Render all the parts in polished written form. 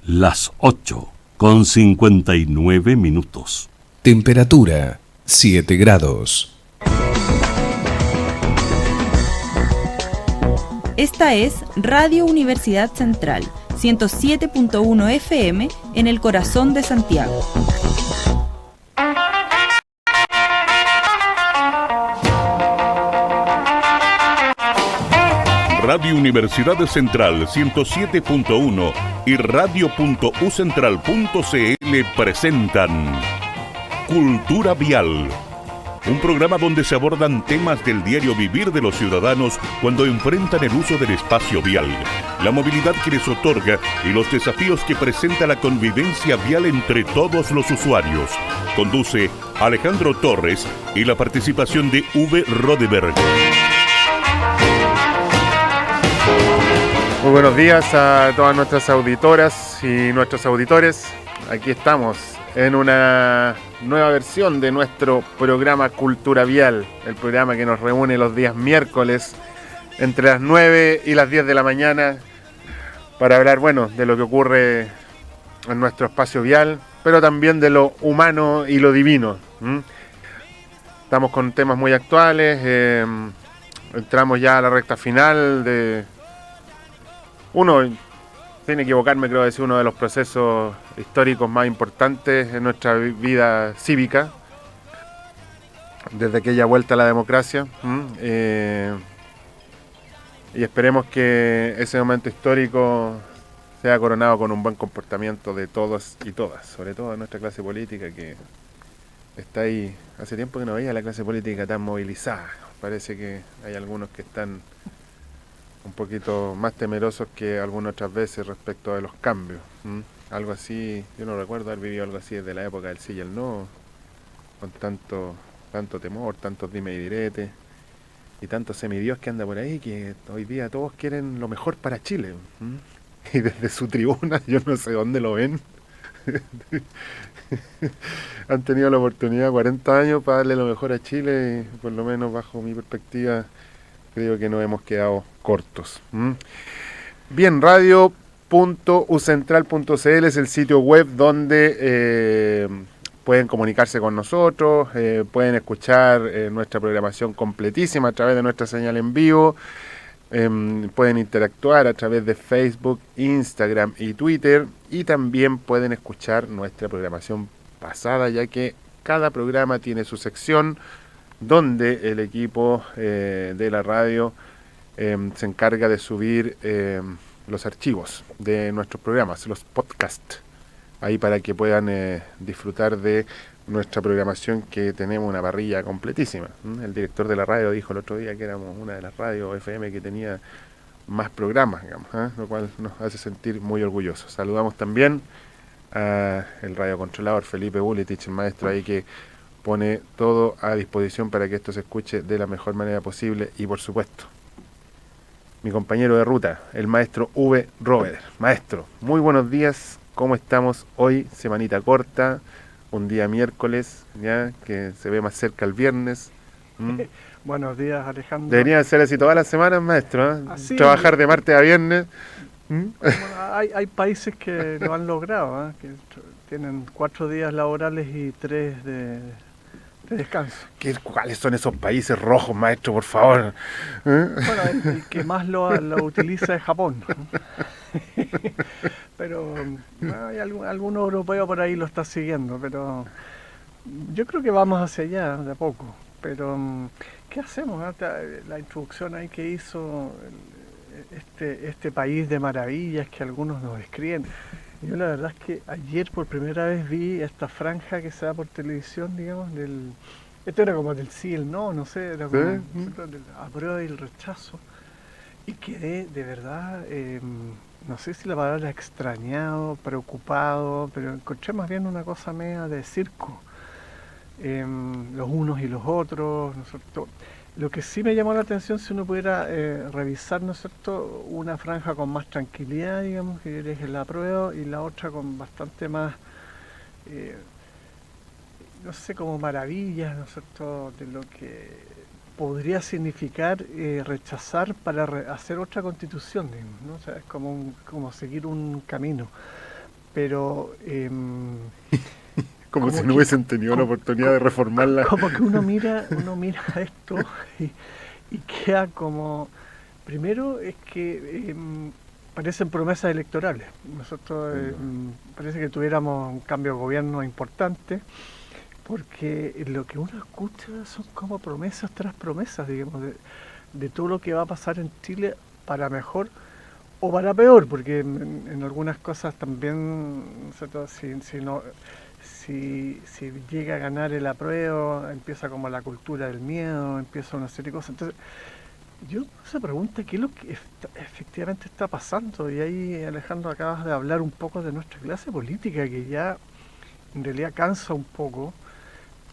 Las 8:59. Temperatura 7 grados. Esta es Radio Universidad Central, 107.1 FM en el corazón de Santiago. Radio Universidad Central 107.1 y radio.ucentral.cl presentan Cultura Vial, un programa donde se abordan temas del diario vivir de los ciudadanos cuando enfrentan el uso del espacio vial, la movilidad que les otorga y los desafíos que presenta la convivencia vial entre todos los usuarios. Conduce Alejandro Torres y la participación de V. Rodeberg. Muy buenos días a todas nuestras auditoras y nuestros auditores. Aquí estamos en una nueva versión de nuestro programa Cultura Vial, el programa que nos reúne los días miércoles entre las 9 y las 10 de la mañana para hablar, de lo que ocurre en nuestro espacio vial, pero también de lo humano y lo divino. Estamos con temas muy actuales, entramos ya a la recta final de uno, sin equivocarme, creo que es uno de los procesos históricos más importantes en nuestra vida cívica, desde aquella vuelta a la democracia. Y esperemos que ese momento histórico sea coronado con un buen comportamiento de todos y todas, sobre todo de nuestra clase política, que está ahí. Hace tiempo que no veía a la clase política tan movilizada. Parece que hay algunos que están un poquito más temerosos que algunas otras veces respecto de los cambios. Algo así, yo no recuerdo haber vivido algo así desde la época del sí y el no, con tanto temor, tantos dime y diretes, y tanto semidios que anda por ahí, que hoy día todos quieren lo mejor para Chile. Y desde su tribuna, yo no sé dónde lo ven, han tenido la oportunidad 40 años para darle lo mejor a Chile, y por lo menos bajo mi perspectiva, creo que nos hemos quedado cortos. Bien, radio.ucentral.cl es el sitio web donde pueden comunicarse con nosotros, pueden escuchar nuestra programación completísima a través de nuestra señal en vivo, pueden interactuar a través de Facebook, Instagram y Twitter, y también pueden escuchar nuestra programación pasada, ya que cada programa tiene su sección donde el equipo de la radio se encarga de subir los archivos de nuestros programas, los podcasts, ahí para que puedan disfrutar de nuestra programación, que tenemos una parrilla completísima. El director de la radio dijo el otro día que éramos una de las radios FM que tenía más programas, digamos, lo cual nos hace sentir muy orgullosos. Saludamos también al radiocontrolador Felipe Buletich, el maestro ahí que pone todo a disposición para que esto se escuche de la mejor manera posible. Y por supuesto, mi compañero de ruta, el maestro V. Robert. Maestro, muy buenos días, ¿cómo estamos hoy? Semanita corta, un día miércoles, ya que se ve más cerca el viernes. Buenos días, Alejandro. Debería ser así todas las semanas, maestro, Así trabajar de martes a viernes. Bueno, hay países que lo han logrado, que tienen 4 días laborales y 3 de descanso. ¿Cuáles son esos países rojos, maestro, por favor? Bueno, el que más lo utiliza es Japón. Pero hay algún europeo por ahí lo está siguiendo, pero yo creo que vamos hacia allá de a poco. Pero, ¿qué hacemos? La introducción ahí que hizo este país de maravillas que algunos nos describen. Yo la verdad es que ayer por primera vez vi esta franja que se da por televisión, digamos, esto era como del sí y el no, no sé, era como del apruebo y el rechazo, y quedé de verdad, no sé si la palabra extrañado, preocupado, pero encontré más bien una cosa media de circo, los unos y los otros, ¿no es cierto? Lo que sí me llamó la atención, si uno pudiera revisar, ¿no es cierto?, una franja con más tranquilidad, digamos, que es el apruebo, y la otra con bastante más, no sé, como maravillas, ¿no es cierto?, de lo que podría significar rechazar para hacer otra constitución, digamos, ¿no? O sea, es como seguir un camino. pero como si no hubiesen tenido la oportunidad de reformarla. Como que uno mira esto y queda como... Primero es que parecen promesas electorales. Nosotros parece que tuviéramos un cambio de gobierno importante, porque lo que uno escucha son como promesas tras promesas, digamos, de todo lo que va a pasar en Chile para mejor o para peor, porque en algunas cosas también, ¿cierto? Si llega a ganar el apruebo, empieza como la cultura del miedo, empieza una serie de cosas. Entonces, yo se pregunta qué es lo que efectivamente está pasando. Y ahí, Alejandro, acabas de hablar un poco de nuestra clase política, que ya en realidad cansa un poco.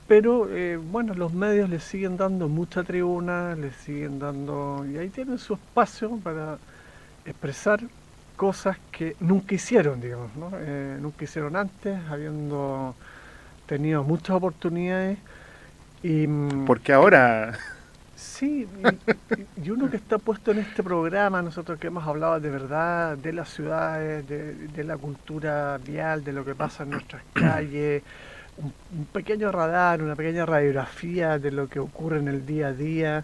Pero bueno, los medios le siguen dando mucha tribuna, le siguen dando... Y ahí tienen su espacio para expresar cosas que nunca hicieron, digamos, ¿no? Nunca hicieron antes, habiendo tenido muchas oportunidades. Y, porque ahora... Sí, y uno que está puesto en este programa, nosotros que hemos hablado de verdad, de las ciudades, de la cultura vial, de lo que pasa en nuestras calles, un pequeño radar, una pequeña radiografía de lo que ocurre en el día a día.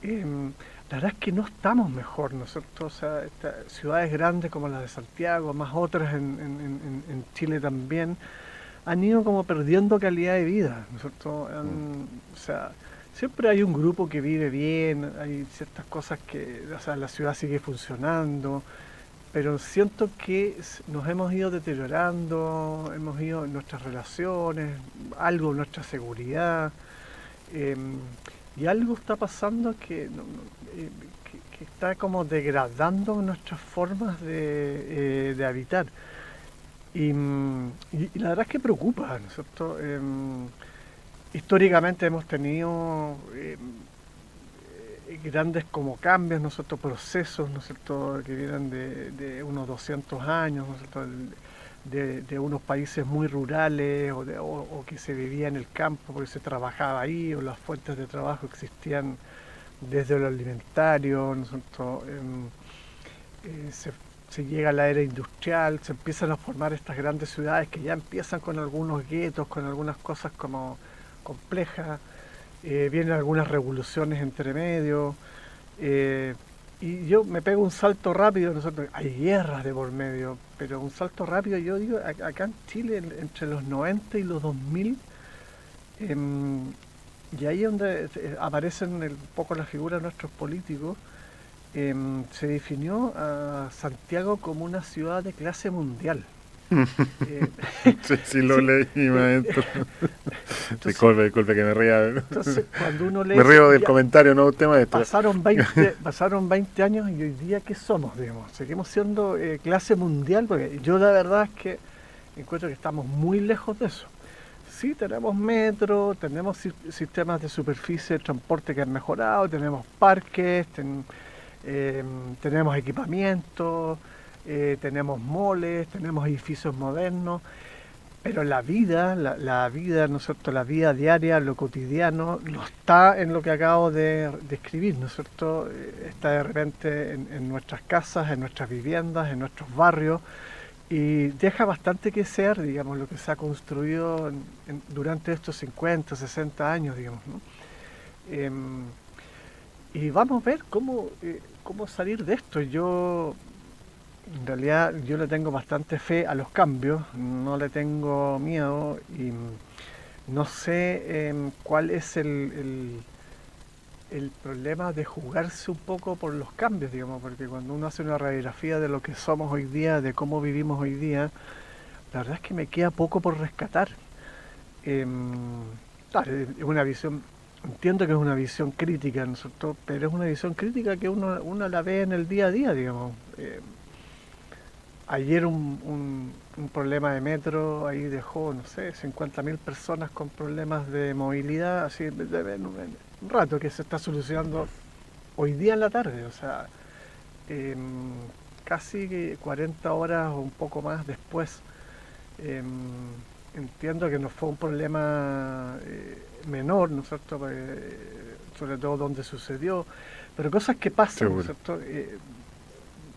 La verdad es que no estamos mejor, nosotros, o sea, ciudades grandes como las de Santiago, más otras en Chile también, han ido como perdiendo calidad de vida. Nosotros, o sea, siempre hay un grupo que vive bien, hay ciertas cosas que, o sea, la ciudad sigue funcionando, pero siento que nos hemos ido deteriorando, hemos ido en nuestras relaciones, algo en nuestra seguridad, y algo está pasando que está como degradando nuestras formas de habitar. Y la verdad es que preocupa, ¿no es cierto? Históricamente hemos tenido grandes como cambios, ¿no es cierto? Procesos, ¿no es cierto?, que vienen de unos 200 años, ¿no es cierto?, de unos países muy rurales o que se vivía en el campo porque se trabajaba ahí, o las fuentes de trabajo existían desde lo alimentario, ¿no es cierto? Se llega a la era industrial, se empiezan a formar estas grandes ciudades que ya empiezan con algunos guetos, con algunas cosas como complejas, vienen algunas revoluciones entre medio, y yo me pego un salto rápido. Nosotros, hay guerras de por medio, pero un salto rápido, yo digo, acá en Chile, entre los 90 y los 2000, y ahí es donde aparecen un poco las figuras de nuestros políticos, se definió a Santiago como una ciudad de clase mundial. Sí, lo leí, maestro. Disculpe que me ría. Entonces, cuando uno lee, me río del comentario, no usted, maestro. Pasaron 20 años y hoy día, ¿qué somos? Digamos, seguimos siendo clase mundial, porque yo la verdad es que encuentro que estamos muy lejos de eso. Sí, tenemos metro, tenemos sistemas de superficie de transporte que han mejorado, tenemos parques, tenemos equipamiento, tenemos moles, tenemos edificios modernos, pero la vida, ¿no es cierto?, la vida diaria, lo cotidiano, no está en lo que acabo de describir, ¿no es cierto? Está de repente en nuestras casas, en nuestras viviendas, en nuestros barrios, y deja bastante que ser, digamos, lo que se ha construido durante estos 50, 60 años, digamos, ¿no? Y vamos a ver cómo salir de esto. En realidad, yo le tengo bastante fe a los cambios, no le tengo miedo, y no sé cuál es el problema de jugarse un poco por los cambios, digamos, porque cuando uno hace una radiografía de lo que somos hoy día, de cómo vivimos hoy día, la verdad es que me queda poco por rescatar. Claro, es una visión, entiendo que es una visión crítica, ¿no es cierto?, pero es una visión crítica que uno la ve en el día a día, digamos. Ayer un problema de metro ahí dejó, no sé, 50.000 personas con problemas de movilidad, así en un rato, que se está solucionando hoy día en la tarde, o sea, casi 40 horas o un poco más después. Entiendo que no fue un problema menor, ¿no es cierto?, sobre todo donde sucedió, pero cosas que pasan, ¿no es cierto?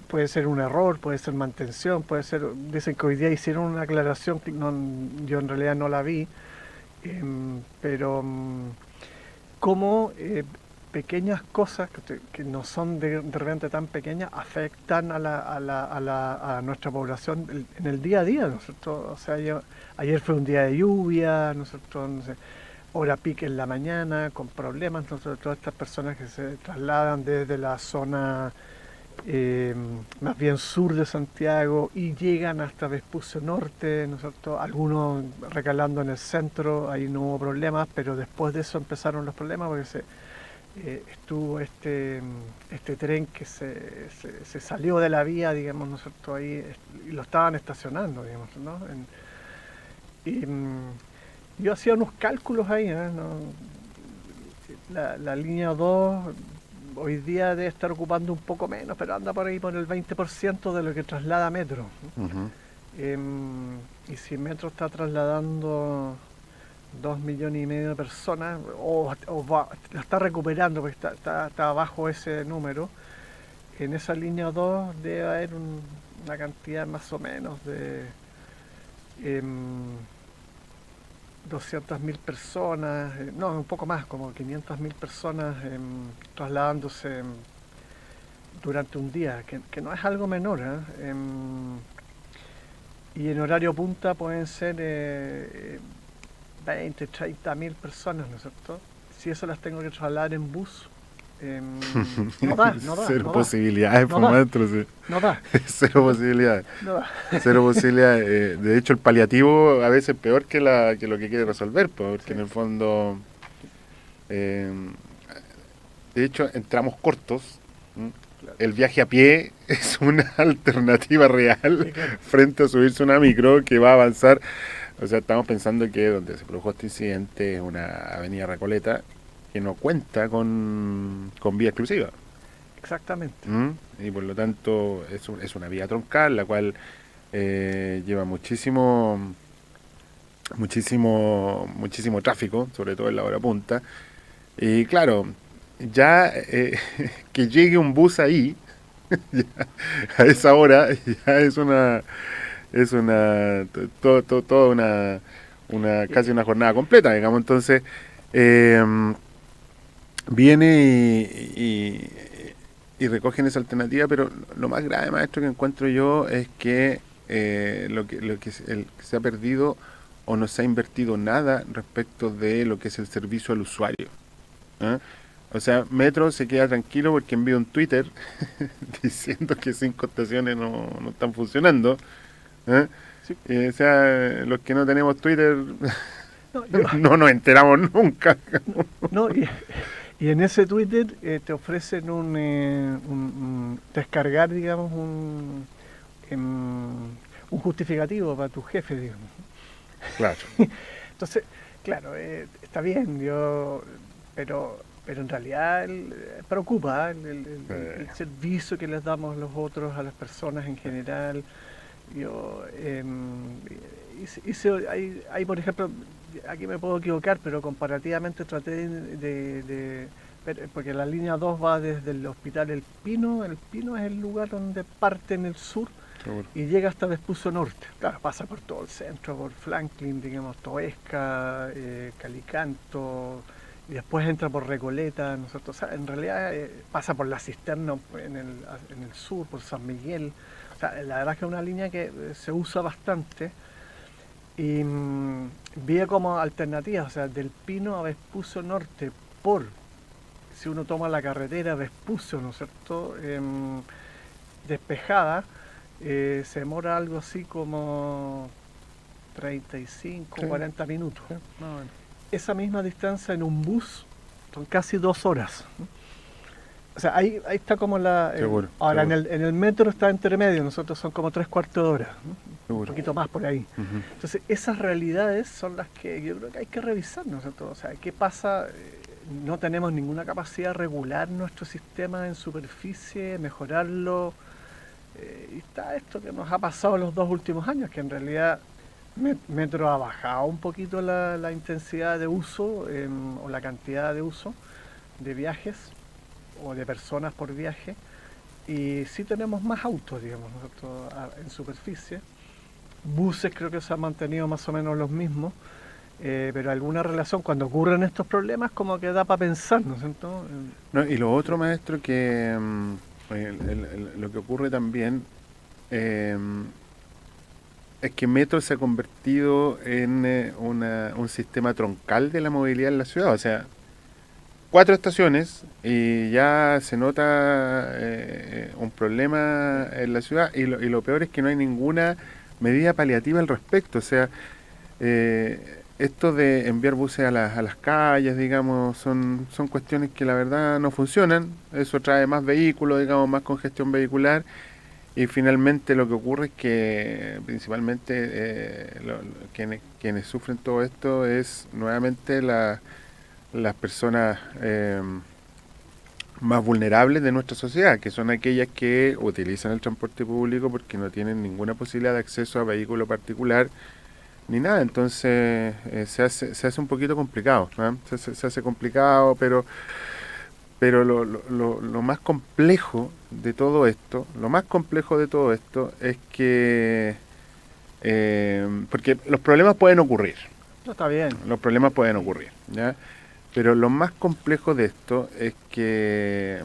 puede ser un error, puede ser mantención, puede ser... Dicen que hoy día hicieron una aclaración que yo en realidad no la vi, pero como pequeñas cosas que no son de repente tan pequeñas afectan a nuestra población en el día a día, ¿no es cierto? O sea, ayer fue un día de lluvia, ¿no es cierto? No sé, hora pique en la mañana, con problemas, ¿no es cierto? Todas estas personas que se trasladan desde la zona más bien sur de Santiago y llegan hasta Vespucio Norte, ¿no es cierto? Algunos recalando en el centro, ahí no hubo problemas, pero después de eso empezaron los problemas porque estuvo este tren que se salió de la vía, digamos, ¿no es cierto? Ahí, y lo estaban estacionando, digamos, ¿no? Yo hacía unos cálculos ahí, ¿no? La línea 2 hoy día debe estar ocupando un poco menos, pero anda por ahí por el 20% de lo que traslada Metro. Y si Metro está trasladando 2,5 millones de personas, o lo está recuperando porque está bajo ese número, en esa línea 2 debe haber una cantidad más o menos de 200.000 personas, no, un poco más, como 500.000 personas trasladándose durante un día, que no es algo menor, ¿eh? Y en horario punta pueden ser 20, 30.000 personas, ¿no es cierto? Si eso las tengo que trasladar en bus, no da. Cero posibilidades, no da. Sí. No da. Cero posibilidades. No da. Cero posibilidades. De hecho, el paliativo a veces es peor que lo que quiere resolver, porque en el fondo, de hecho, entramos cortos. Claro. El viaje a pie es una alternativa real, claro, frente a subirse a una micro que va a avanzar. O sea, estamos pensando que donde se produjo este incidente es una avenida Recoleta que no cuenta con vía exclusiva. Exactamente. Y por lo tanto es una vía troncal, la cual lleva muchísimo tráfico, sobre todo en la hora punta. Y claro, ya que llegue un bus ahí, a esa hora, ya es casi una jornada completa, digamos. Entonces, viene y recogen esa alternativa, pero lo más grave, maestro, que encuentro yo es que lo que se ha perdido o no se ha invertido nada respecto de lo que es el servicio al usuario. O sea, Metro se queda tranquilo porque envió un Twitter diciendo que 5 estaciones no están funcionando. Sí. O sea, los que no tenemos Twitter no nos enteramos nunca. No, y en ese Twitter te ofrecen un descargar, digamos, un justificativo para tu jefe, digamos. Claro. Entonces, claro, está bien, pero en realidad preocupa el servicio que les damos los otros a las personas en general. Hay, por ejemplo, aquí me puedo equivocar, pero comparativamente traté de porque la línea 2 va desde el Hospital El Pino es el lugar donde parte en el sur. Seguro. Y llega hasta Vespucio Norte. Claro, pasa por todo el centro, por Franklin, digamos, Toesca, Calicanto, y después entra por Recoleta, ¿no es cierto? O sea, en realidad pasa por la Cisterna en el sur, por San Miguel. O sea, la verdad es que es una línea que se usa bastante y vi como alternativa, o sea, del Pino a Vespucio Norte si uno toma la carretera Vespucio, ¿no es cierto?, despejada, se demora algo así como 35, sí, 40 minutos. Sí. No, bueno. Esa misma distancia en un bus son casi 2 horas. O sea, ahí está como seguro, ahora seguro. En el metro está entre medio, nosotros son como 3/4 de hora, ¿no? Un poquito más por ahí. Entonces, esas realidades son las que yo creo que hay que revisar, ¿no es cierto? O sea, ¿qué pasa? No tenemos ninguna capacidad de regular nuestro sistema en superficie, mejorarlo. Y está esto que nos ha pasado en los 2 últimos años, que en realidad Metro ha bajado un poquito la intensidad de uso o la cantidad de uso de viajes o de personas por viaje, y sí tenemos más autos, digamos, ¿no es cierto?, en superficie. Buses creo que se han mantenido más o menos los mismos, pero alguna relación cuando ocurren estos problemas como que da para pensar, ¿no es cierto? No, y lo otro, maestro, que lo que ocurre también es que Metro se ha convertido en un sistema troncal de la movilidad en la ciudad. O sea, 4 estaciones y ya se nota un problema en la ciudad, y lo peor es que no hay ninguna medida paliativa al respecto. O sea, esto de enviar buses a las calles, digamos, son cuestiones que la verdad no funcionan. Eso trae más vehículos, digamos, más congestión vehicular, y finalmente lo que ocurre es que principalmente quienes sufren todo esto es nuevamente las personas más vulnerables de nuestra sociedad, que son aquellas que utilizan el transporte público porque no tienen ninguna posibilidad de acceso a vehículo particular ni nada. Entonces se hace un poquito complicado, ¿no? Se hace complicado, pero lo más complejo de todo esto, es que porque los problemas pueden ocurrir. No, está bien. Los problemas pueden ocurrir, ¿ya? Pero lo más complejo de esto es que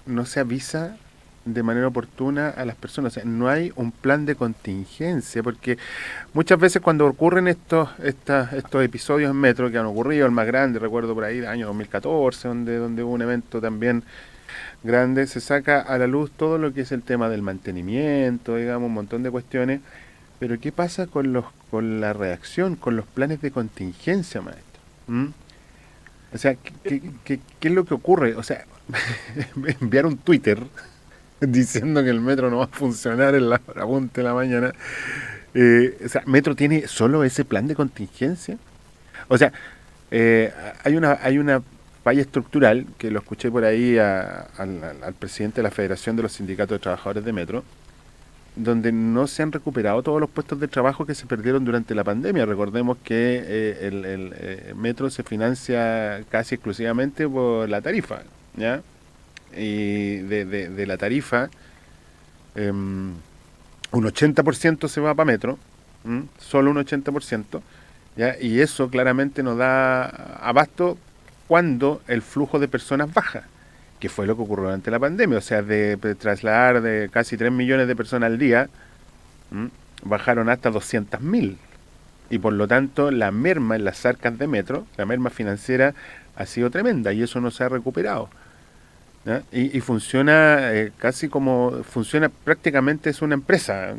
no se avisa de manera oportuna a las personas. O sea, no hay un plan de contingencia, porque muchas veces cuando ocurren estos episodios en Metro, que han ocurrido, el más grande, recuerdo por ahí, del año 2014, donde hubo un evento también grande, se saca a la luz todo lo que es el tema del mantenimiento, digamos, un montón de cuestiones. Pero ¿qué pasa con la reacción, con los planes de contingencia, maestro? O sea, ¿qué es lo que ocurre? O sea, enviar un Twitter diciendo que el metro no va a funcionar en la punta de la mañana. O sea, ¿Metro tiene solo ese plan de contingencia? O sea, hay una falla estructural, que lo escuché por ahí al presidente de la Federación de los Sindicatos de Trabajadores de Metro, donde no se han recuperado todos los puestos de trabajo que se perdieron durante la pandemia. Recordemos que el metro se financia casi exclusivamente por la tarifa, ¿ya? Y de la tarifa, un 80% se va para Metro, solo un 80%, ¿ya? Y eso claramente nos da abasto cuando el flujo de personas baja, que fue lo que ocurrió durante la pandemia. O sea, de trasladar de casi 3 millones de personas al día, bajaron hasta 200.000. Y por lo tanto, la merma en las arcas de Metro, la merma financiera, ha sido tremenda, y eso no se ha recuperado, ¿ya? Y funciona casi como funciona, prácticamente es una empresa,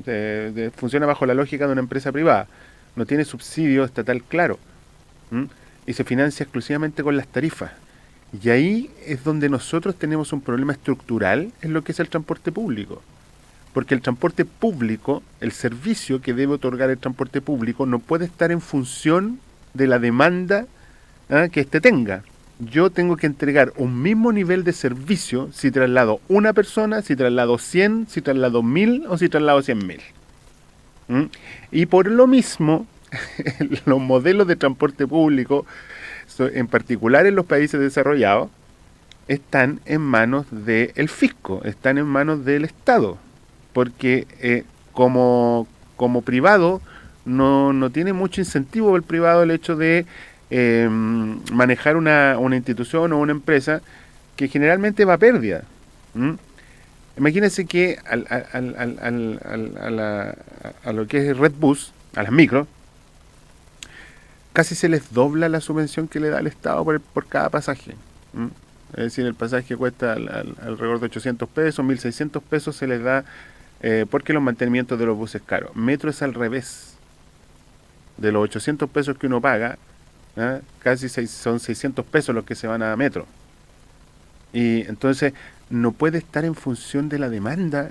funciona bajo la lógica de una empresa privada, no tiene subsidio estatal claro, y se financia exclusivamente con las tarifas. Y ahí es donde nosotros tenemos un problema estructural en lo que es el transporte público. Porque el transporte público, el servicio que debe otorgar el transporte público, no puede estar en función de la demanda que éste tenga. Yo tengo que entregar un mismo nivel de servicio si traslado una persona, si traslado 100, si traslado 1000 o si traslado 100.000. Y por lo mismo, los modelos de transporte público, en particular en los países desarrollados, están en manos del fisco, están en manos del Estado, porque como privado no tiene mucho incentivo el privado el hecho de manejar una institución o una empresa que generalmente va a pérdida. Imagínense que a lo que es Redbus, a las micros, casi se les dobla la subvención que le da el Estado por cada pasaje. Es decir, el pasaje cuesta alrededor de 800 pesos, 1.600 pesos se les da porque los mantenimientos de los buses caros. Metro es al revés. De los 800 pesos que uno paga, casi son 600 pesos los que se van a Metro. Y entonces no puede estar en función de la demanda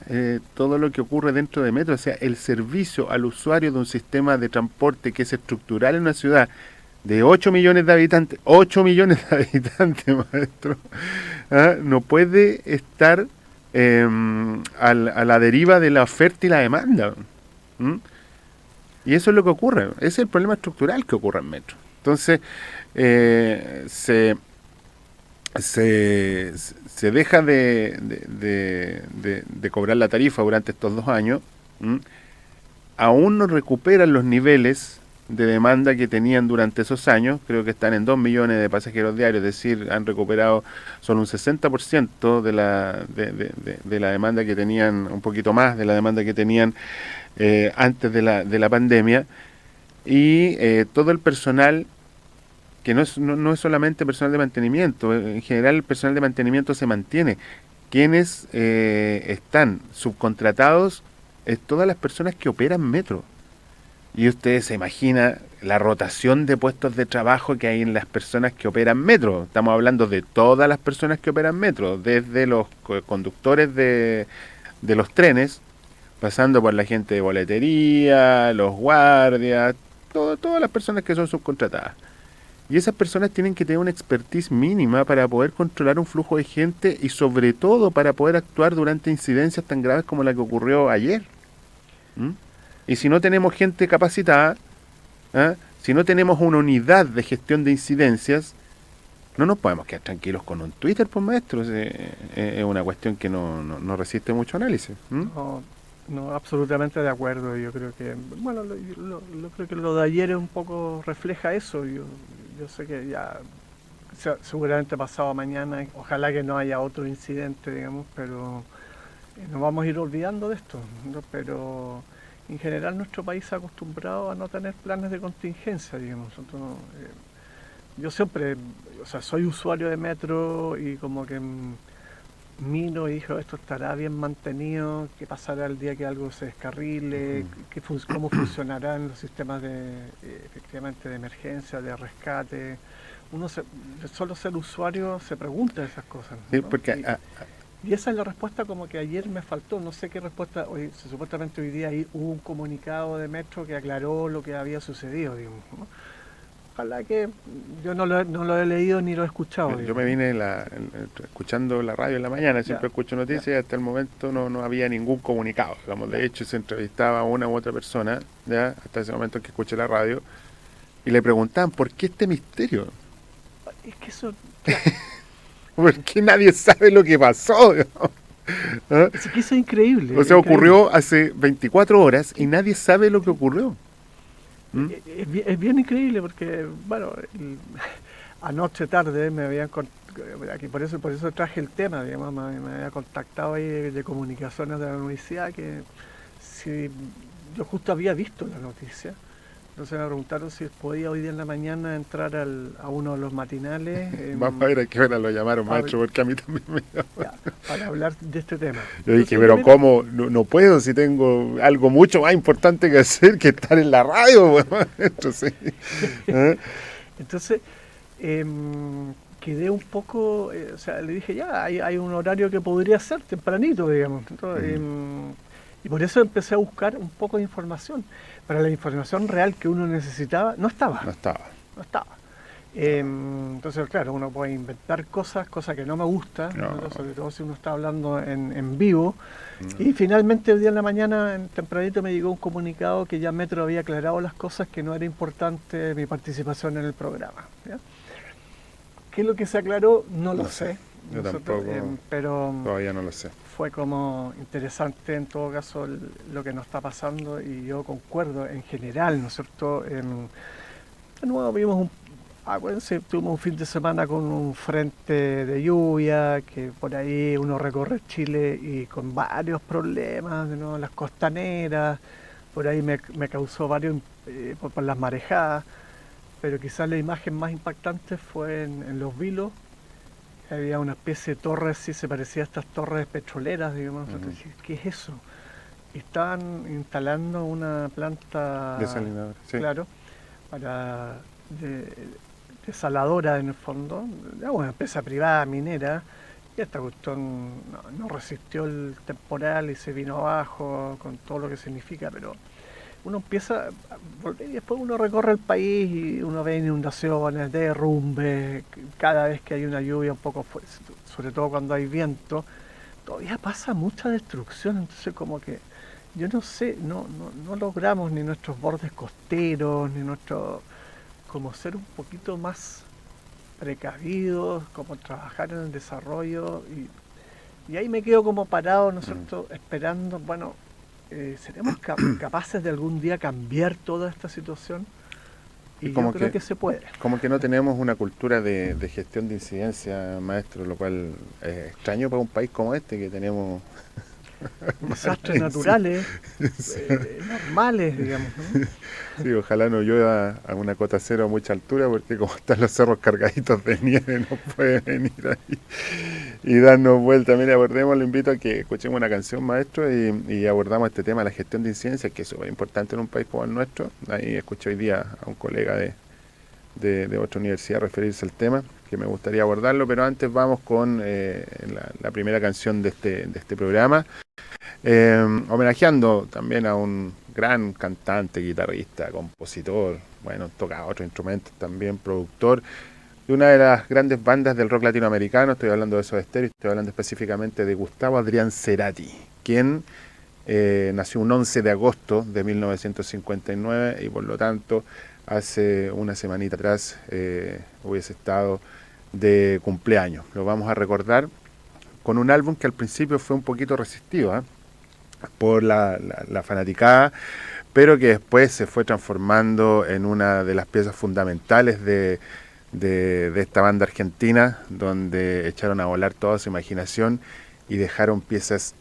todo lo que ocurre dentro de Metro. O sea, el servicio al usuario de un sistema de transporte que es estructural en una ciudad de 8 millones de habitantes, maestro, no puede estar a la deriva de la oferta y la demanda. Y eso es lo que ocurre, ese es el problema estructural que ocurre en Metro. Entonces, se deja de cobrar la tarifa durante estos 2 años, aún no recuperan los niveles de demanda que tenían durante esos años. Creo que están en 2 millones de pasajeros diarios, es decir, han recuperado solo un 60% de la demanda que tenían, un poquito más de la demanda que tenían antes de la pandemia, y todo el personal, que no es solamente personal de mantenimiento, en general el personal de mantenimiento se mantiene. Quienes están subcontratados es todas las personas que operan metro. Y ustedes se imaginan la rotación de puestos de trabajo que hay en las personas que operan metro. Estamos hablando de todas las personas que operan metro, desde los conductores de los trenes, pasando por la gente de boletería, los guardias, todas las personas que son subcontratadas. Y esas personas tienen que tener una expertise mínima para poder controlar un flujo de gente y sobre todo para poder actuar durante incidencias tan graves como la que ocurrió ayer. Y si no tenemos gente capacitada, si no tenemos una unidad de gestión de incidencias, no nos podemos quedar tranquilos con un Twitter, pues maestro. Es una cuestión que no resiste mucho análisis. No, absolutamente de acuerdo. Yo creo que, bueno, creo que lo de ayer un poco refleja eso. Yo sé que ya seguramente pasado mañana, ojalá que no haya otro incidente, digamos, pero nos vamos a ir olvidando de esto, ¿no? Pero en general nuestro país se ha acostumbrado a no tener planes de contingencia, digamos. Entonces, yo siempre, soy usuario de metro y como que miro y digo, esto estará bien mantenido, qué pasará el día que algo se descarrile, cómo funcionarán los sistemas efectivamente de emergencia, de rescate. Uno solo ser usuario se pregunta esas cosas, ¿no? Sí, porque y esa es la respuesta como que ayer me faltó, no sé qué respuesta. Supuestamente hoy día hubo un comunicado de Metro que aclaró lo que había sucedido, digamos, ¿no? Ojalá que yo no lo he leído ni lo he escuchado. Yo me vine escuchando la radio en la mañana, siempre escucho noticias, y hasta el momento no había ningún comunicado. Digamos, de hecho, se entrevistaba a una u otra persona, ya hasta ese momento que escuché la radio, y le preguntaban, ¿por qué este misterio? Es que eso... Porque nadie sabe lo que pasó. Es que eso es increíble. O sea, ocurrió hace 24 horas y nadie sabe lo que ocurrió. Es bien increíble porque, bueno, anoche tarde me habían aquí por eso traje el tema, digamos, me había contactado ahí de comunicaciones de la universidad, que si yo justo había visto la noticia. Entonces me preguntaron si podía hoy día en la mañana entrar a uno de los matinales. Vamos a ver a qué hora lo llamaron, maestro, porque a mí también me llamaron. Para hablar de este tema. Yo dije, pero ¿cómo? No puedo si tengo algo mucho más importante que hacer que estar en la radio, maestro, sí. Entonces, quedé un poco, le dije, ya, hay un horario que podría ser tempranito, digamos. Entonces, y por eso empecé a buscar un poco de información. Pero la información real que uno necesitaba no estaba. Entonces, claro, uno puede inventar cosas que no me gustan, ¿no? Sobre todo si uno está hablando en vivo. Y finalmente, el día en la mañana, tempranito, me llegó un comunicado que ya Metro había aclarado las cosas, que no era importante mi participación en el programa, ¿ya? ¿Qué es lo que se aclaró? No lo sé. Yo tampoco, pero todavía no lo sé. Fue como interesante en todo caso lo que nos está pasando, y yo concuerdo en general, ¿no es cierto? De nuevo tuvimos un fin de semana con un frente de lluvia, que por ahí uno recorre Chile y con varios problemas, ¿no? Las costaneras, por ahí me causó varios por las marejadas, pero quizás la imagen más impactante fue en Los Vilos. Había una especie de torre, sí, se parecía a estas torres petroleras, digamos. ¿Qué es eso? Estaban instalando una planta desalinadora, sí. Claro, desaladora en el fondo, de una empresa privada minera, y esta cuestión no resistió el temporal y se vino abajo con todo lo que significa, pero uno empieza a volver y después uno recorre el país y uno ve inundaciones, derrumbes, cada vez que hay una lluvia un poco fuerte, sobre todo cuando hay viento, todavía pasa mucha destrucción. Entonces como que, yo no sé, no logramos ni nuestros bordes costeros, ni como ser un poquito más precavidos, cómo trabajar en el desarrollo, y ahí me quedo como parado, ¿no es cierto?, esperando, bueno, ¿seremos capaces de algún día cambiar toda esta situación? Y yo creo que se puede. Como que no tenemos una cultura de gestión de incidencia, maestro, lo cual es extraño para un país como este, que tenemos desastres naturales, normales, digamos, ¿no? Sí, ojalá no llueva a una cota cero a mucha altura, porque como están los cerros cargaditos de nieve, no puede venir ahí y darnos vuelta. Mira, abordemos, le invito a que escuchemos una canción, maestro, y abordamos este tema de la gestión de incidencias, que es súper importante en un país como el nuestro. Ahí escuché hoy día a un colega de otra universidad referirse al tema, que me gustaría abordarlo, pero antes vamos con la primera canción de este programa, homenajeando también a un gran cantante, guitarrista, compositor, bueno, toca otros instrumentos también, productor de una de las grandes bandas del rock latinoamericano. Estoy hablando de Soda Stereo, estoy hablando específicamente de Gustavo Adrián Cerati, quien nació un 11 de agosto de 1959 y por lo tanto hace una semanita atrás hubiese estado de cumpleaños. Lo vamos a recordar con un álbum que al principio fue un poquito resistido por la fanaticada, pero que después se fue transformando en una de las piezas fundamentales de esta banda argentina, donde echaron a volar toda su imaginación y dejaron piezas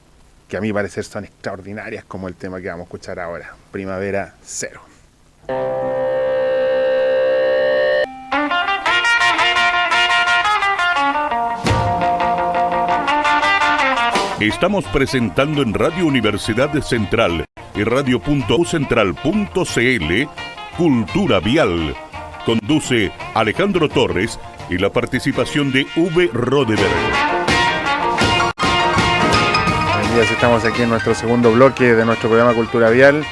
que a mi parecer son extraordinarias, como el tema que vamos a escuchar ahora, Primavera Cero. Estamos presentando en Radio Universidad Central y radio.ucentral.cl Cultura Vial. Conduce Alejandro Torres y la participación de V. Rodeberg. Buenos días, estamos aquí en nuestro segundo bloque de nuestro programa Cultura Vial,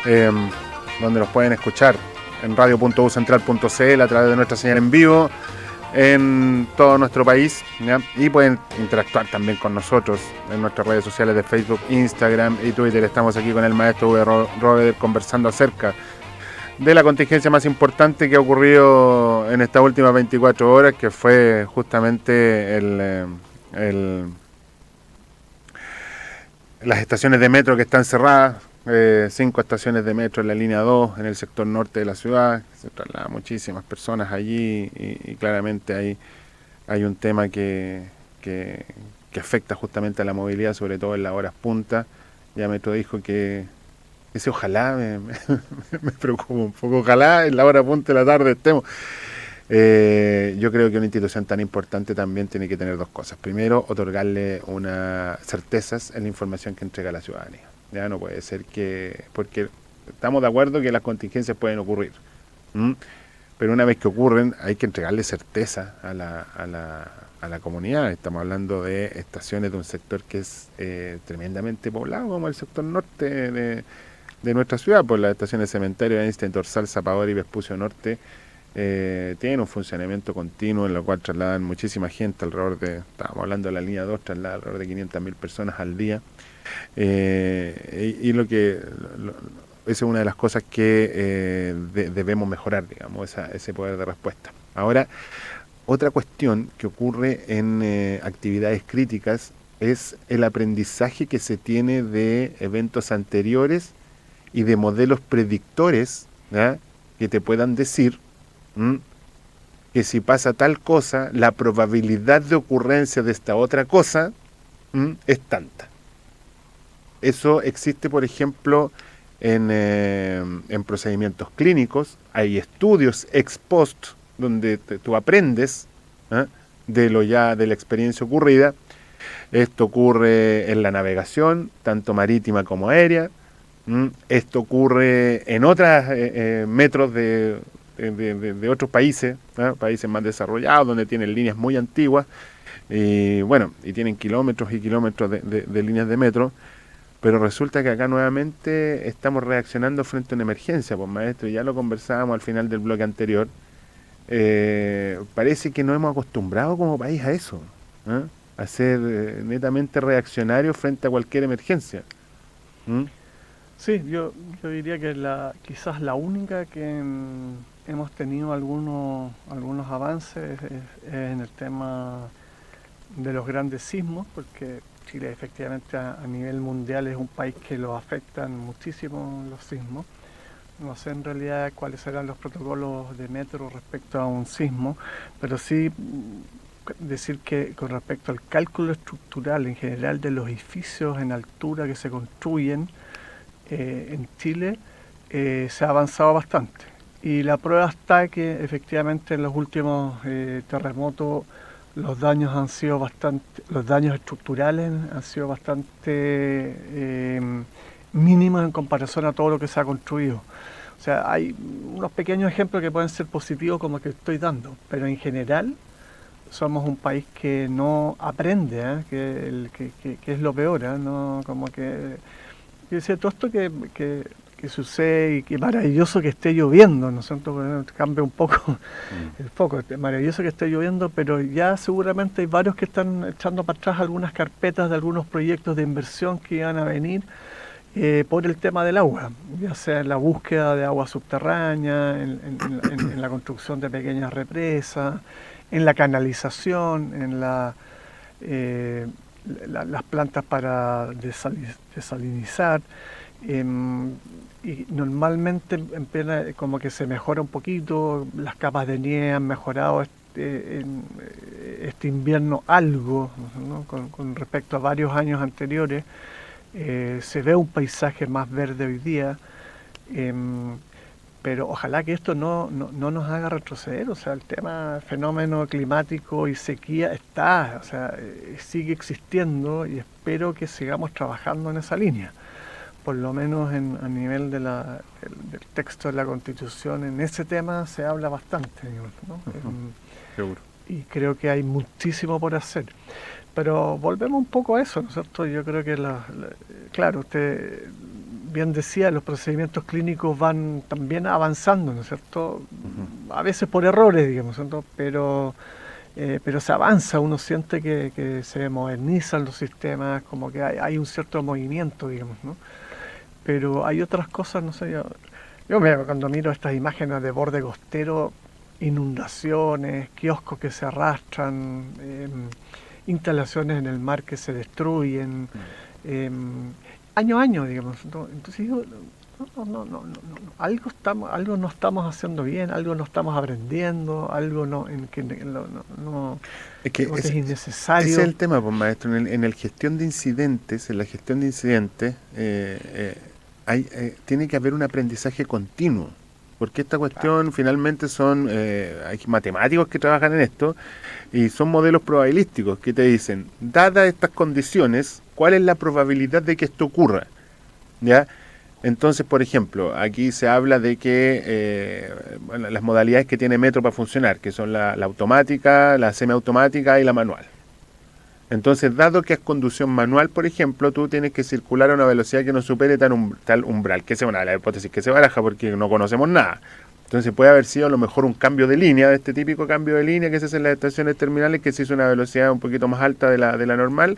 donde nos pueden escuchar en radio.ucentral.cl a través de nuestra señal en vivo en todo nuestro país, ¿ya? Y pueden interactuar también con nosotros en nuestras redes sociales de Facebook, Instagram y Twitter. Estamos aquí con el maestro V. Rodeberg conversando acerca de la contingencia más importante que ha ocurrido en estas últimas 24 horas, que fue justamente las estaciones de metro que están cerradas, 5 estaciones de metro en la línea 2 en el sector norte de la ciudad. Se trasladan muchísimas personas allí y claramente hay un tema que afecta justamente a la movilidad, sobre todo en las horas punta. Ya Metro dijo que ese ojalá me preocupa un poco, ojalá en la hora punta de la tarde estemos. Yo creo que una institución tan importante también tiene que tener dos cosas. Primero, otorgarle unas certezas en la información que entrega a la ciudadanía. Ya no puede ser porque estamos de acuerdo que las contingencias pueden ocurrir, pero una vez que ocurren hay que entregarle certeza a la comunidad. Estamos hablando de estaciones de un sector que es tremendamente poblado, como el sector norte de nuestra ciudad, por las estaciones Cementerio, Einstein, Dorsal, Zapador y Vespucio Norte. Tienen un funcionamiento continuo en lo cual trasladan muchísima gente, estábamos hablando de la línea 2, traslada alrededor de 500.000 personas al día. Y esa es una de las cosas que debemos mejorar, digamos, ese poder de respuesta. Ahora, otra cuestión que ocurre en actividades críticas es el aprendizaje que se tiene de eventos anteriores y de modelos predictores, ¿ya?, que te puedan decir que si pasa tal cosa, la probabilidad de ocurrencia de esta otra cosa es tanta. Eso existe, por ejemplo, en procedimientos clínicos. Hay estudios ex post donde tú aprendes de la experiencia ocurrida. Esto ocurre en la navegación, tanto marítima como aérea. Esto ocurre en otras metros de otros países, países más desarrollados, donde tienen líneas muy antiguas, y tienen kilómetros y kilómetros de líneas de metro. Pero resulta que acá nuevamente estamos reaccionando frente a una emergencia, pues maestro, ya lo conversábamos al final del bloque anterior. Parece que nos hemos acostumbrado como país a eso, a ser netamente reaccionarios frente a cualquier emergencia. Sí, yo diría que quizás la única hemos tenido algunos avances en el tema de los grandes sismos, porque Chile efectivamente a nivel mundial es un país que lo afectan muchísimo los sismos. No sé en realidad cuáles serán los protocolos de metro respecto a un sismo, pero sí decir que con respecto al cálculo estructural en general de los edificios en altura que se construyen en Chile, se ha avanzado bastante. Y la prueba está que efectivamente en los últimos terremotos los daños estructurales han sido bastante mínimos en comparación a todo lo que se ha construido. O sea, hay unos pequeños ejemplos que pueden ser positivos como que estoy dando, pero en general somos un país que no aprende, que es lo peor, ¿no? Como que dice todo esto que sucede y que maravilloso que esté lloviendo, ¿no es cierto? Cambia un poco el foco, maravilloso que esté lloviendo, pero ya seguramente hay varios que están echando para atrás algunas carpetas de algunos proyectos de inversión que iban a venir por el tema del agua, ya sea en la búsqueda de agua subterránea, en la construcción de pequeñas represas, en la canalización, en las plantas para desalinizar. Y normalmente como que se mejora un poquito, las capas de nieve han mejorado este invierno algo, ¿no? Con respecto a varios años anteriores. Se ve un paisaje más verde hoy día, pero ojalá que esto no nos haga retroceder. O sea, el tema fenómeno climático y sequía está, o sea, sigue existiendo y espero que sigamos trabajando en esa línea. Por lo menos a nivel del texto de la Constitución, en ese tema se habla bastante, ¿no? Seguro. Y creo que hay muchísimo por hacer. Pero volvemos un poco a eso, ¿no es cierto? Yo creo que, claro, usted bien decía, los procedimientos clínicos van también avanzando, ¿no es cierto? A veces por errores, digamos, ¿no? Pero se avanza, uno siente que se modernizan los sistemas, como que hay un cierto movimiento, digamos, ¿no? Pero hay otras cosas, no sé, yo cuando miro estas imágenes de borde costero, inundaciones, kioscos que se arrastran, instalaciones en el mar que se destruyen, año a año, digamos. Entonces digo, no, algo no estamos haciendo bien, algo no estamos aprendiendo, algo es que es innecesario. Ese es el tema, pues, maestro. En la gestión de incidentes, tiene que haber un aprendizaje continuo. Porque esta cuestión finalmente hay matemáticos que trabajan en esto y son modelos probabilísticos que te dicen, dadas estas condiciones, ¿cuál es la probabilidad de que esto ocurra? ¿Ya? Entonces, por ejemplo, aquí se habla de que las modalidades que tiene Metro para funcionar, que son la automática, la semiautomática y la manual. Entonces, dado que es conducción manual, por ejemplo, tú tienes que circular a una velocidad que no supere tal umbral, que es una de las hipótesis que se baraja porque no conocemos nada. Entonces puede haber sido a lo mejor un cambio de línea, de este típico cambio de línea que se hace en las estaciones terminales, que se hizo una velocidad un poquito más alta de la normal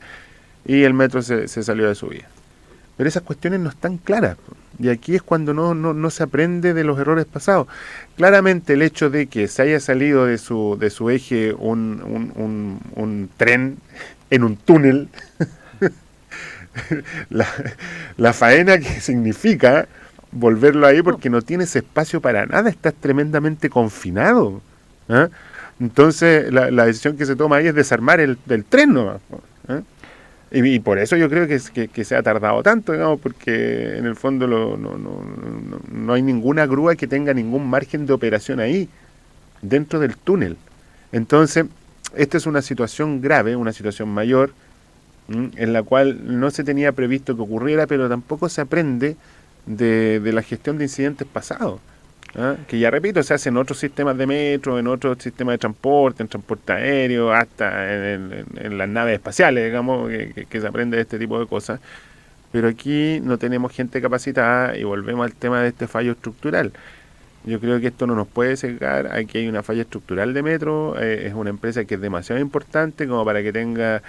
y el metro se salió de su vía. Pero esas cuestiones no están claras, y aquí es cuando no se aprende de los errores pasados. Claramente el hecho de que se haya salido de su eje un tren en un túnel, la faena que significa volverlo ahí, porque no tienes espacio para nada, estás tremendamente confinado, ¿eh? Entonces la decisión que se toma ahí es desarmar el tren nomás, ¿eh? Y por eso yo creo que se ha tardado tanto, digamos, porque en el fondo no hay ninguna grúa que tenga ningún margen de operación ahí, dentro del túnel. Entonces, esta es una situación grave, una situación mayor, en la cual no se tenía previsto que ocurriera, pero tampoco se aprende de la gestión de incidentes pasados, ¿eh? Que ya repito, se hace en otros sistemas de metro, en otros sistemas de transporte, en transporte aéreo, hasta en las naves espaciales, digamos, que se aprende de este tipo de cosas. Pero aquí no tenemos gente capacitada y volvemos al tema de este fallo estructural. Yo creo que esto no nos puede cegar. Aquí hay una falla estructural de Metro, es una empresa que es demasiado importante como para que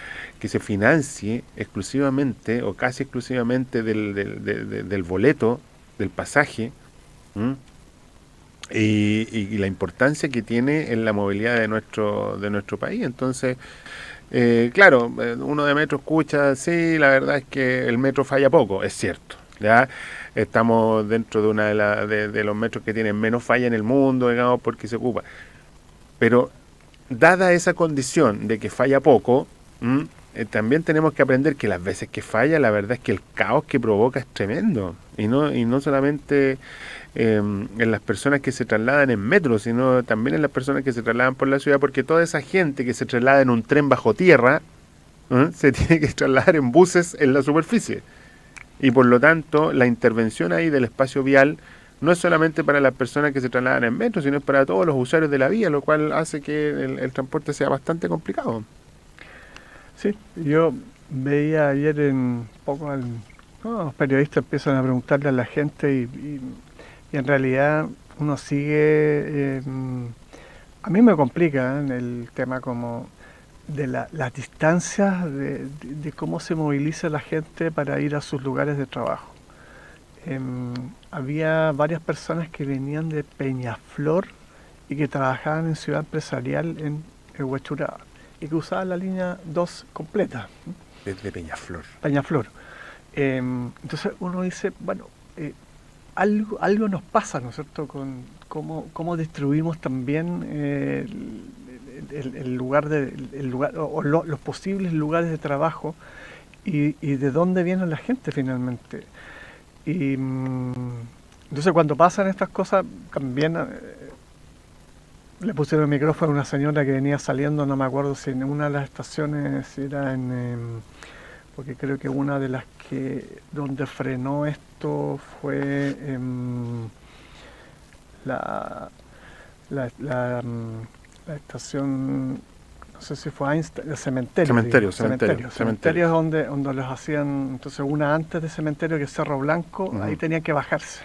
se financie exclusivamente o casi exclusivamente del boleto, del pasaje. y la importancia que tiene en la movilidad de nuestro país. Entonces, claro, uno de metro escucha, sí, la verdad es que el metro falla poco, es cierto, ¿ya? Estamos dentro de una de los metros que tienen menos falla en el mundo, digamos, porque se ocupa. Pero dada esa condición de que falla poco, también tenemos que aprender que las veces que falla, la verdad es que el caos que provoca es tremendo. Y no solamente en las personas que se trasladan en metro, sino también en las personas que se trasladan por la ciudad, porque toda esa gente que se traslada en un tren bajo tierra, se tiene que trasladar en buses en la superficie. Y por lo tanto, la intervención ahí del espacio vial no es solamente para las personas que se trasladan en metro, sino es para todos los usuarios de la vía, lo cual hace que el transporte sea bastante complicado. Sí, yo veía ayer los periodistas empiezan a preguntarle a la gente y en realidad uno sigue, a mí me complica el tema como de las distancias, de cómo se moviliza la gente para ir a sus lugares de trabajo. Había varias personas que venían de Peñaflor y que trabajaban en Ciudad Empresarial en Huechuraba y que usaban la línea 2 completa. Desde Peñaflor. Peñaflor. Entonces uno dice, bueno, algo nos pasa, ¿no es cierto?, con cómo distribuimos también el lugar o los posibles lugares de trabajo y de dónde viene la gente finalmente. Y entonces cuando pasan estas cosas también le pusieron el micrófono a una señora que venía saliendo, no me acuerdo si en una de las estaciones era porque creo que una de las donde frenó esto fue la estación, no sé si fue Einstein, el cementerio. Cementerio es donde los hacían, entonces una antes de cementerio, que es Cerro Blanco, ahí tenían que bajarse.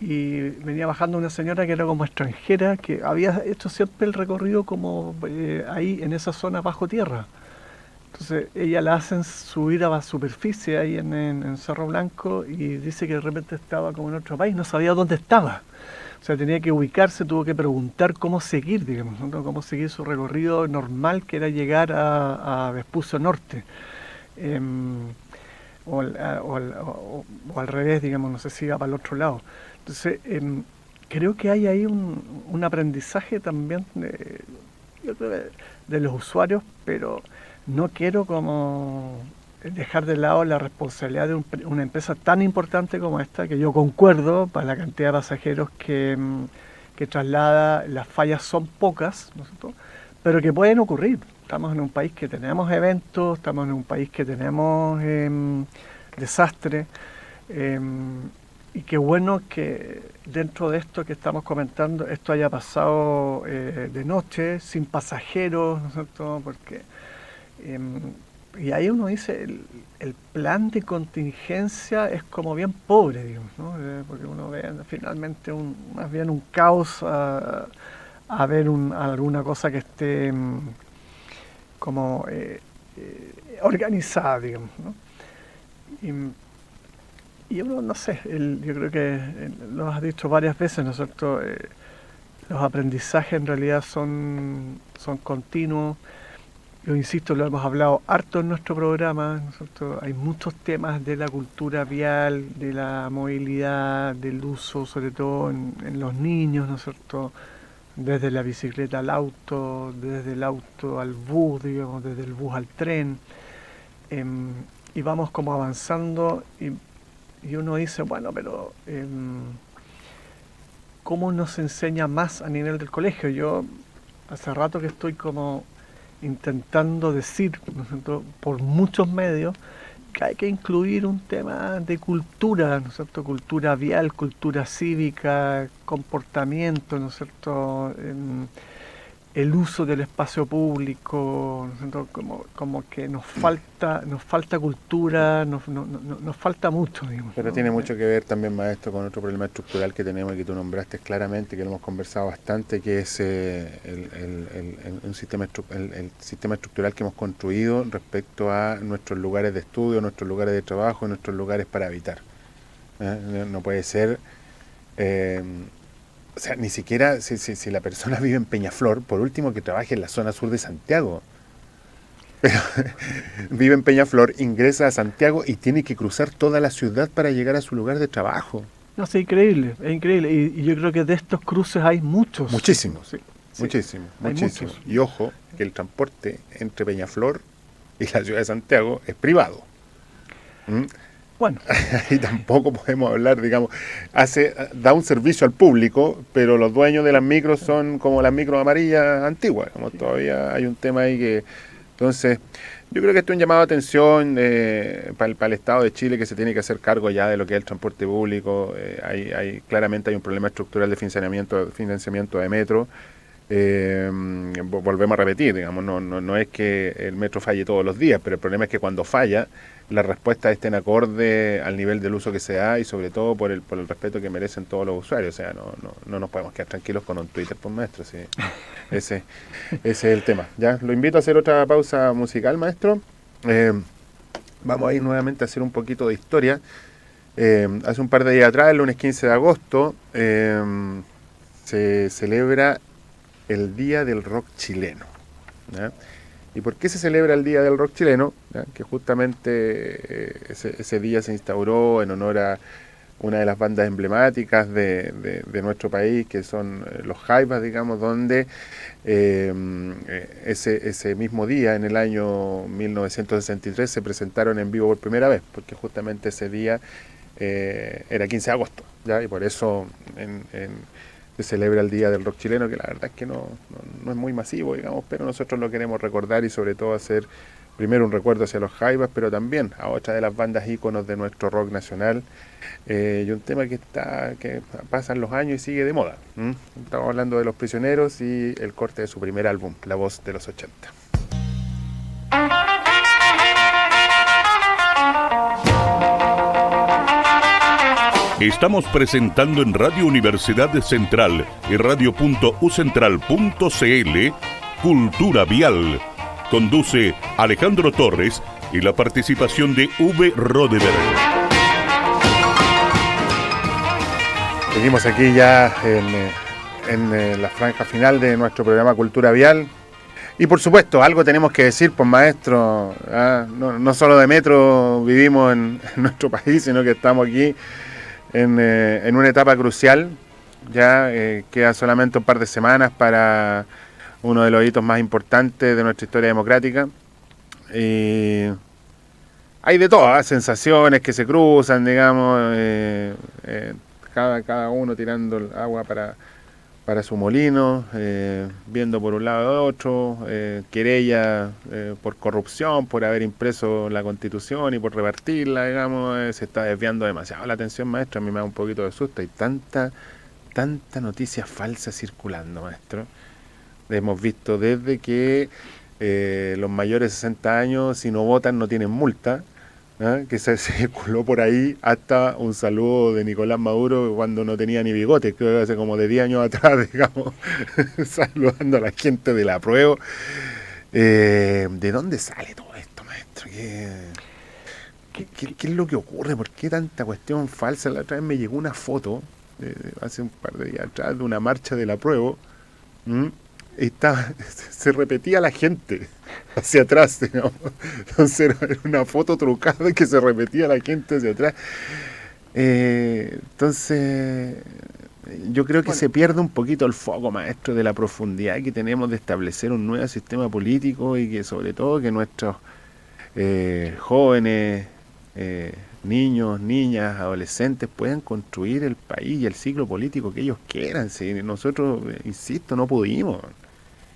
Y venía bajando una señora que era como extranjera, que había hecho siempre el recorrido como ahí en esa zona bajo tierra. Entonces ella la hacen subir a la superficie ahí en Cerro Blanco y dice que de repente estaba como en otro país, no sabía dónde estaba. O sea, tenía que ubicarse, tuvo que preguntar cómo seguir, digamos, ¿no? Cómo seguir su recorrido normal, que era llegar a Vespucio Norte. O al revés, digamos, no sé si iba para el otro lado. Entonces, creo que hay ahí un aprendizaje también de los usuarios, pero no quiero como dejar de lado la responsabilidad de una empresa tan importante como esta, que yo concuerdo, para la cantidad de pasajeros que traslada, las fallas son pocas, ¿no es cierto?, pero que pueden ocurrir. Estamos en un país que tenemos eventos, estamos en un país que tenemos desastres, y qué bueno que dentro de esto que estamos comentando, esto haya pasado de noche, sin pasajeros, ¿no es cierto?, porque y ahí uno dice, el plan de contingencia es como bien pobre, digamos, ¿no? Porque uno ve finalmente más bien un caos a ver alguna cosa que esté como organizada, digamos, ¿no? Y uno, no sé, yo creo que lo has dicho varias veces, ¿no es cierto? Los aprendizajes en realidad son continuos. Yo insisto, lo hemos hablado harto en nuestro programa, ¿no es cierto? Hay muchos temas de la cultura vial, de la movilidad, del uso, sobre todo en los niños, ¿no es cierto? Desde la bicicleta al auto, desde el auto al bus, digamos, desde el bus al tren. Y vamos como avanzando y uno dice, bueno, pero ¿cómo nos enseña más a nivel del colegio? Yo hace rato que estoy como intentando decir, ¿no es cierto?, por muchos medios, que hay que incluir un tema de cultura, ¿no es cierto?, cultura vial, cultura cívica, comportamiento, ¿no es cierto?, el uso del espacio público, ¿no es cierto?, como que nos falta cultura, nos falta mucho, digamos. Pero ¿no? Tiene mucho que ver también, maestro, con otro problema estructural que tenemos y que tú nombraste claramente, que lo hemos conversado bastante, que es el sistema estructural que hemos construido respecto a nuestros lugares de estudio, nuestros lugares de trabajo, nuestros lugares para habitar. No puede ser O sea, ni siquiera si la persona vive en Peñaflor, por último que trabaje en la zona sur de Santiago. Pero vive en Peñaflor, ingresa a Santiago y tiene que cruzar toda la ciudad para llegar a su lugar de trabajo. No, es increíble, es increíble. Y yo creo que de estos cruces hay muchos. Muchísimos, Sí, muchísimos, hay muchísimos. muchos. Y ojo, que el transporte entre Peñaflor y la ciudad de Santiago es privado. ¿Mm? Bueno, Y tampoco podemos hablar, digamos, da un servicio al público, pero los dueños de las micros son como las micros amarillas antiguas, como todavía hay un tema ahí que... Entonces, yo creo que esto es un llamado de atención para el Estado de Chile, que se tiene que hacer cargo ya de lo que es el transporte público. Claramente hay un problema estructural de financiamiento de metro. Volvemos a repetir, digamos, no es que el metro falle todos los días, pero el problema es que cuando falla, las respuestas estén acorde al nivel del uso que se da y sobre todo por el respeto que merecen todos los usuarios. O sea, no nos podemos quedar tranquilos con un Twitter, por maestro. ¿Sí? Ese es el tema. Ya, lo invito a hacer otra pausa musical, maestro. Vamos a ir nuevamente a hacer un poquito de historia. Hace un par de días atrás, el lunes 15 de agosto, se celebra el Día del Rock Chileno. ¿Ya? ¿Y por qué se celebra el Día del Rock Chileno? ¿Ya? Que justamente ese día se instauró en honor a una de las bandas emblemáticas de nuestro país, que son los Jaivas, digamos, donde ese mismo día, en el año 1963, se presentaron en vivo por primera vez, porque justamente ese día era 15 de agosto, ¿ya? Y por eso se celebra el Día del Rock Chileno, que la verdad es que no es muy masivo, digamos, pero nosotros lo queremos recordar y sobre todo hacer primero un recuerdo hacia los Jaivas, pero también a otra de las bandas íconos de nuestro rock nacional, y un tema que pasan los años y sigue de moda. Estamos hablando de Los Prisioneros y el corte de su primer álbum, La Voz de los 80. Estamos presentando en Radio Universidad Central y radio.ucentral.cl Cultura Vial. Conduce Alejandro Torres y la participación de V. Rodeberg. Seguimos aquí ya en la franja final de nuestro programa Cultura Vial. Y por supuesto, algo tenemos que decir, pues maestro, no solo de metro vivimos en nuestro país, sino que estamos aquí en una etapa crucial. Ya queda solamente un par de semanas para uno de los hitos más importantes de nuestra historia democrática. Y hay de todas sensaciones que se cruzan, digamos, cada uno tirando el agua para su molino, viendo por un lado y otro, querella por corrupción, por haber impreso la Constitución y por revertirla, digamos, se está desviando demasiado la atención, maestro. A mí me da un poquito de susto. Hay tanta noticia falsa circulando, maestro. Hemos visto desde que los mayores de 60 años, si no votan, no tienen multa, que se circuló por ahí, hasta un saludo de Nicolás Maduro cuando no tenía ni bigote, creo que hace como de 10 años atrás, digamos, saludando a la gente del apruebo. ¿De dónde sale todo esto, maestro? ¿Qué es lo que ocurre? ¿Por qué tanta cuestión falsa? La otra vez me llegó una foto, hace un par de días atrás, de una marcha del apruebo. Se repetía la gente hacia atrás, digamos. Entonces era una foto trucada que se repetía la gente hacia atrás. Entonces yo creo que se pierde un poquito el foco, maestro, de la profundidad que tenemos de establecer un nuevo sistema político y que sobre todo que nuestros jóvenes, niños, niñas, adolescentes puedan construir el país y el ciclo político que ellos quieran. Si nosotros, insisto, no pudimos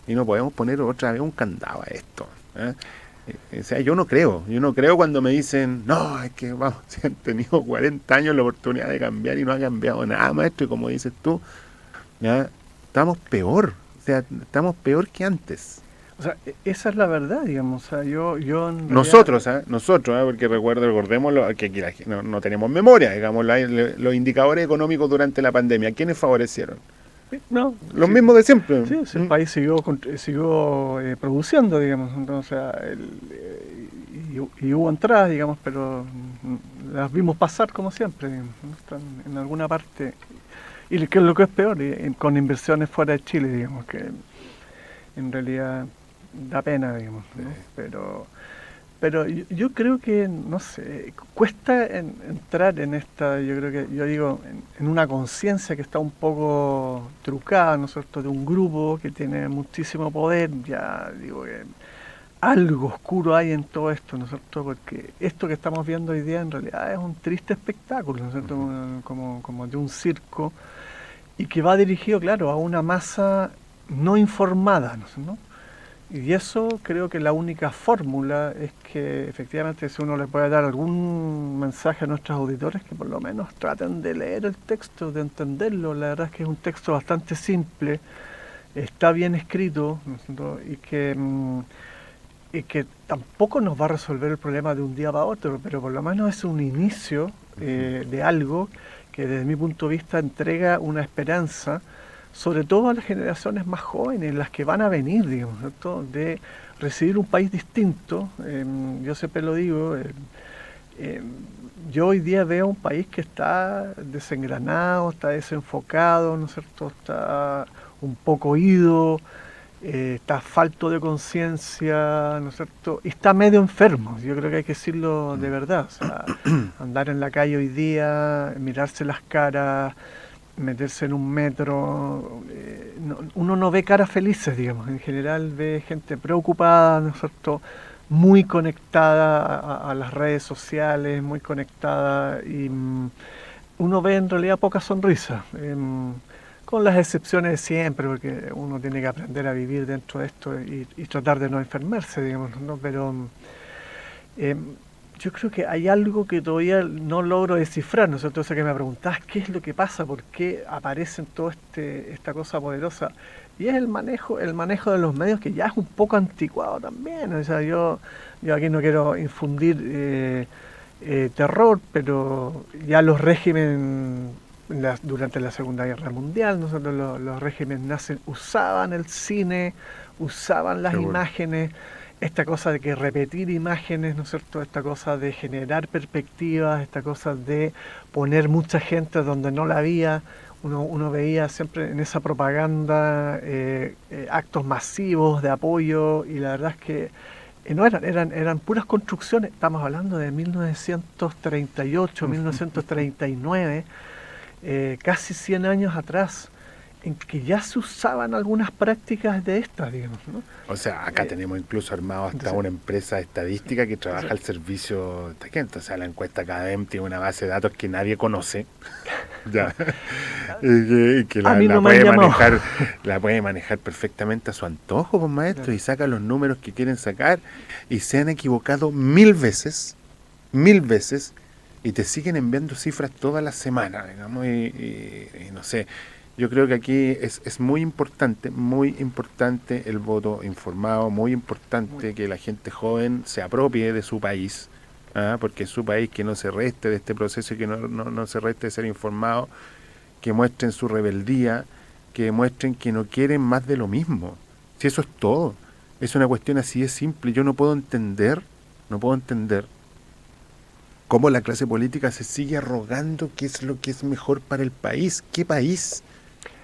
y no podemos poner otra vez un candado a esto. O sea, yo no creo cuando me dicen, no, es que vamos, si han tenido 40 años la oportunidad de cambiar y no ha cambiado nada, maestro, y como dices tú, ya estamos peor, o sea, estamos peor que antes. o sea, esa es la verdad, digamos. O sea, yo en Nosotros, porque recordemos que aquí no tenemos memoria, digamos, los indicadores económicos durante la pandemia, ¿quiénes favorecieron? No, Los mismos de siempre. Sí, el país siguió produciendo, digamos. Entonces, y hubo entradas, digamos, pero las vimos pasar como siempre, digamos, ¿no? Están en alguna parte. Y que es lo que es peor, con inversiones fuera de Chile, digamos, que en realidad da pena, digamos, ¿no? Pero yo creo que, no sé, cuesta entrar en esta, yo creo que, yo digo, en una conciencia que está un poco trucada, ¿no es cierto?, de un grupo que tiene muchísimo poder. Ya digo que algo oscuro hay en todo esto, ¿no es cierto?, porque esto que estamos viendo hoy día en realidad es un triste espectáculo, ¿no es cierto?, como de un circo, y que va dirigido, claro, a una masa no informada, ¿no es cierto? Y eso creo que la única fórmula es que efectivamente si uno le puede dar algún mensaje a nuestros auditores, que por lo menos traten de leer el texto, de entenderlo. La verdad es que es un texto bastante simple, está bien escrito, ¿no es cierto?, y que tampoco nos va a resolver el problema de un día para otro, pero por lo menos es un inicio de algo que desde mi punto de vista entrega una esperanza, sobre todo a las generaciones más jóvenes, las que van a venir, digamos, ¿cierto?, de recibir un país distinto. Yo siempre lo digo, yo hoy día veo un país que está desengranado, está desenfocado, ¿no es cierto?, está un poco ido, está falto de conciencia, ¿no es cierto?, y está medio enfermo. Yo creo que hay que decirlo de verdad. O sea, andar en la calle hoy día, mirarse las caras, meterse en un metro, uno no ve caras felices, digamos. En general ve gente preocupada, ¿no es cierto?, muy conectada a las redes sociales, muy conectada, y uno ve en realidad poca sonrisa, con las excepciones de siempre, porque uno tiene que aprender a vivir dentro de esto y tratar de no enfermarse, digamos, ¿no? Pero yo creo que hay algo que todavía no logro descifrar, ¿no es cierto? O sea, que me preguntás qué es lo que pasa, por qué aparece toda esta cosa poderosa. Y es el manejo de los medios, que ya es un poco anticuado también. O sea, yo aquí no quiero infundir terror, pero ya los regímenes durante la Segunda Guerra Mundial, nosotros los regímenes nazis usaban el cine, usaban las imágenes. Esta cosa de que repetir imágenes, ¿no es cierto?, esta cosa de generar perspectivas, esta cosa de poner mucha gente donde no la había. Uno veía siempre en esa propaganda actos masivos de apoyo, y la verdad es que no eran puras construcciones. Estamos hablando de 1938, 1939, casi 100 años atrás, en que ya se usaban algunas prácticas de estas, digamos, ¿no? O sea, acá tenemos incluso armado hasta una empresa estadística que trabaja al servicio de esta gente. O sea, la encuesta Academ tiene una base de datos que nadie conoce. Ya. y que la puede manejar perfectamente a su antojo, pues, maestro, claro. Y saca los números que quieren sacar, y se han equivocado 1000 veces, y te siguen enviando cifras toda la semana, digamos, y no sé. Yo creo que aquí es muy importante el voto informado, muy importante que la gente joven se apropie de su país, porque es su país, que no se reste de este proceso y que no se reste de ser informado, que muestren su rebeldía, que muestren que no quieren más de lo mismo. Si eso es todo, es una cuestión así de simple. Yo no puedo entender cómo la clase política se sigue arrogando qué es lo que es mejor para el país. ¿Qué país?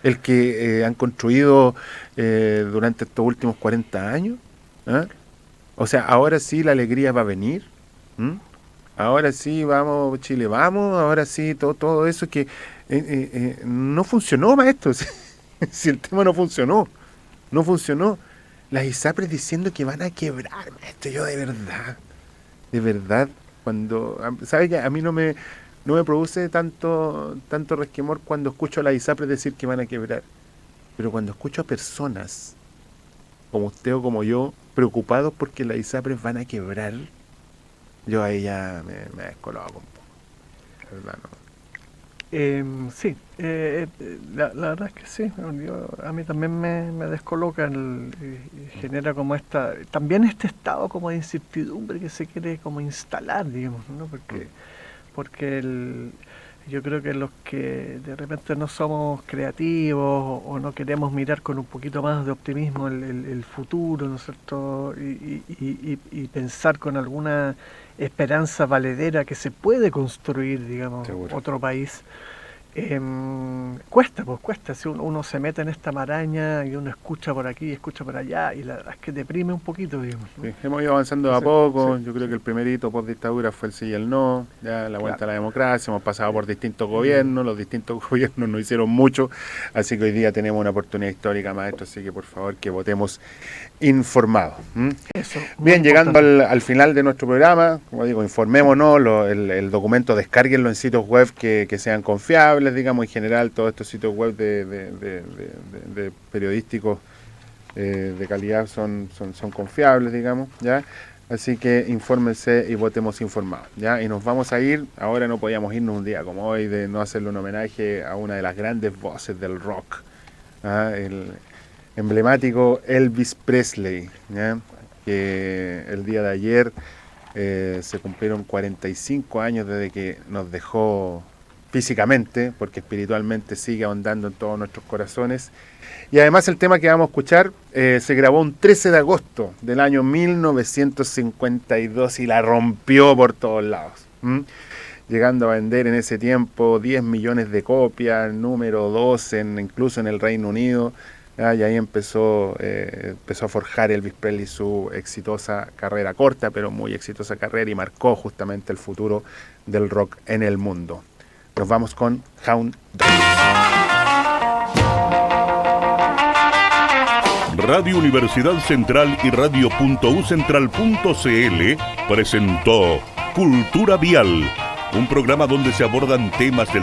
El que han construido durante estos últimos 40 años. O sea, ahora sí la alegría va a venir. Ahora sí, vamos, Chile, vamos. Ahora sí, todo eso que no funcionó, maestro. Si el tema no funcionó. Las ISAPRES diciendo que van a quebrar, maestro. Yo de verdad, cuando... ¿Sabes qué? A mí no me produce tanto resquemor cuando escucho a la ISAPRES decir que van a quebrar. Pero cuando escucho a personas como usted o como yo preocupados porque las ISAPRES van a quebrar, yo ahí ya me descoloco un poco. ¿Verdad, no? Sí, la verdad es que sí. A mí también me descoloca y genera como también este estado como de incertidumbre que se quiere como instalar, digamos, ¿no? Porque Yo creo que los que de repente no somos creativos o no queremos mirar con un poquito más de optimismo el futuro, ¿no es cierto? Y pensar con alguna esperanza valedera que se puede construir, digamos, Seguro. otro país. Cuesta, si uno se mete en esta maraña y uno escucha por aquí y escucha por allá, y la verdad es que deprime un poquito, digamos, ¿no? Sí, hemos ido avanzando de a Sí, poco. sí, Yo creo sí. que el primer hito post dictadura fue el sí y el no, ya la vuelta a la democracia. Hemos pasado por distintos gobiernos, los distintos gobiernos no hicieron mucho, así que hoy día tenemos una oportunidad histórica, maestro, así que por favor que votemos informados. Eso, muy Bien, llegando importante. al final de nuestro programa, como digo, informémonos, el documento descárguenlo en sitios web que sean confiables, digamos, en general todos estos sitios web de periodísticos de calidad son confiables, digamos, ¿ya? Así que infórmense y votemos informados, ¿ya? Y nos vamos a ir, ahora no podíamos irnos un día como hoy de no hacerle un homenaje a una de las grandes voces del rock, ¿ah? El emblemático Elvis Presley, ¿ya? Que el día de ayer se cumplieron 45 años desde que nos dejó físicamente, porque espiritualmente sigue ahondando en todos nuestros corazones. Y además el tema que vamos a escuchar se grabó un 13 de agosto del año 1952 y la rompió por todos lados. Llegando a vender en ese tiempo 10 millones de copias, número 2 incluso en el Reino Unido. Y ahí empezó a forjar Elvis Presley su exitosa carrera, corta pero muy exitosa carrera, y marcó justamente el futuro del rock en el mundo. Nos vamos con Hound Dog. Radio Universidad Central y radio.ucentral.cl presentó Cultura Vial, un programa donde se abordan temas del